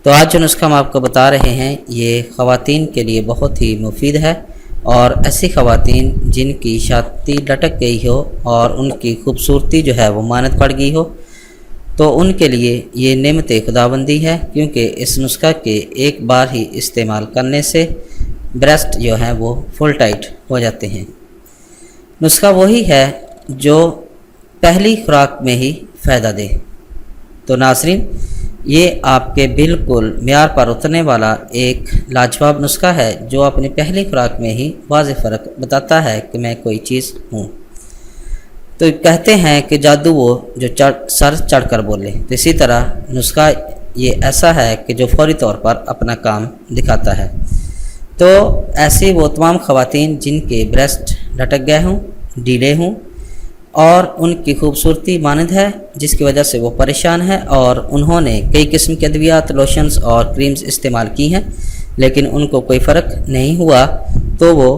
تو آج جو نسخہ ہم آپ کو بتا رہے ہیں یہ خواتین کے لیے بہت ہی مفید ہے، اور ایسی خواتین جن کی چھاتی لٹک گئی ہو اور ان کی خوبصورتی جو ہے وہ مانت پڑ گئی ہو، تو ان کے لیے یہ نعمت خداوندی ہے، کیونکہ اس نسخہ کے ایک بار ہی استعمال کرنے سے بریسٹ جو ہیں وہ فل ٹائٹ ہو جاتے ہیں۔ نسخہ وہی ہے جو پہلی خوراک میں ہی فائدہ دے۔ تو ناظرین، یہ آپ کے بالکل معیار پر اترنے والا ایک لاجواب نسخہ ہے جو اپنی پہلی خوراک میں ہی واضح فرق بتاتا ہے کہ میں کوئی چیز ہوں۔ تو کہتے ہیں کہ جادو وہ جو سر چڑھ کر بولے، تو اسی طرح نسخہ یہ ایسا ہے کہ جو فوری طور پر اپنا کام دکھاتا ہے۔ تو ایسی وہ تمام خواتین جن کے بریسٹ لٹک گئے ہوں، ڈھیلے ہوں، اور ان کی خوبصورتی مانند ہے جس کی وجہ سے وہ پریشان ہے، اور انہوں نے کئی قسم کے ادویات، لوشنز اور کریمز استعمال کی ہیں لیکن ان کو کوئی فرق نہیں ہوا، تو وہ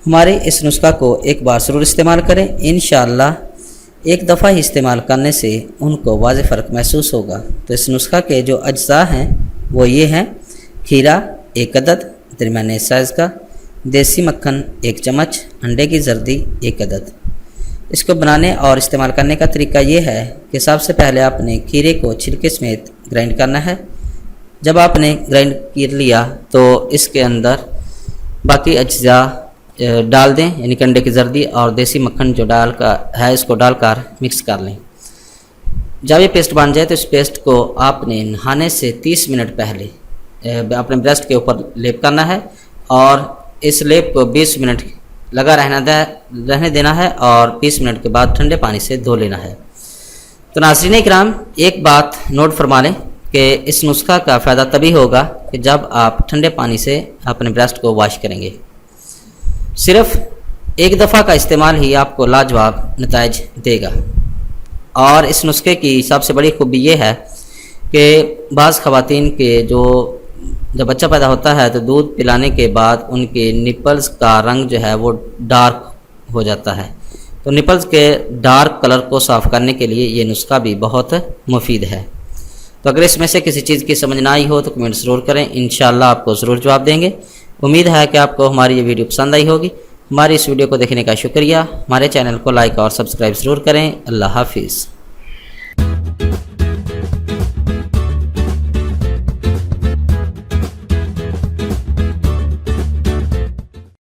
ہمارے اس نسخہ کو ایک بار ضرور استعمال کریں۔ انشاءاللہ ایک دفعہ ہی استعمال کرنے سے ان کو واضح فرق محسوس ہوگا۔ تو اس نسخہ کے جو اجزاء ہیں وہ یہ ہیں: کھیرا 1 عدد درمیانے سائز کا، دیسی مکھن 1 چمچ، انڈے کی زردی 1 عدد۔ اس کو بنانے اور استعمال کرنے کا طریقہ یہ ہے کہ سب سے پہلے آپ نے کھیرے کو چھلکے سمیت گرائنڈ کرنا ہے۔ جب آپ نے گرائنڈ کر لیا تو اس کے اندر باقی اجزاء ڈال دیں، یعنی انڈے کی زردی اور دیسی مکھن جو ڈال کر ہے اس کو ڈال کر مکس کر لیں۔ جب یہ پیسٹ بن جائے تو اس پیسٹ کو آپ نے نہانے سے 30 منٹ پہلے اپنے بریسٹ کے اوپر لیپ کرنا ہے، اور اس لیپ کو 20 منٹ لگا رہنے دینا ہے، اور 20 منٹ کے بعد ٹھنڈے پانی سے دھو لینا ہے۔ تو ناظرین کرام، ایک بات نوٹ فرما لیں کہ اس نسخہ کا فائدہ تبھی ہوگا کہ جب آپ ٹھنڈے پانی سے اپنے بریسٹ کو واش کریں گے۔ صرف ایک دفعہ کا استعمال ہی آپ کو لاجواب نتائج دے گا، اور اس نسخے کی سب سے بڑی خوبی یہ ہے کہ بعض خواتین کے جب بچہ پیدا ہوتا ہے تو دودھ پلانے کے بعد ان کے نپلز کا رنگ جو ہے وہ ڈارک ہو جاتا ہے، تو نپلز کے ڈارک کلر کو صاف کرنے کے لیے یہ نسخہ بھی بہت مفید ہے۔ تو اگر اس میں سے کسی چیز کی سمجھ نہ آئی ہو تو کمنٹ ضرور کریں، انشاءاللہ آپ کو ضرور جواب دیں گے۔ امید ہے کہ آپ کو ہماری یہ ویڈیو پسند آئی ہوگی۔ ہماری اس ویڈیو کو دیکھنے کا شکریہ۔ ہمارے چینل کو لائک اور سبسکرائب ضرور کریں۔ اللہ حافظ۔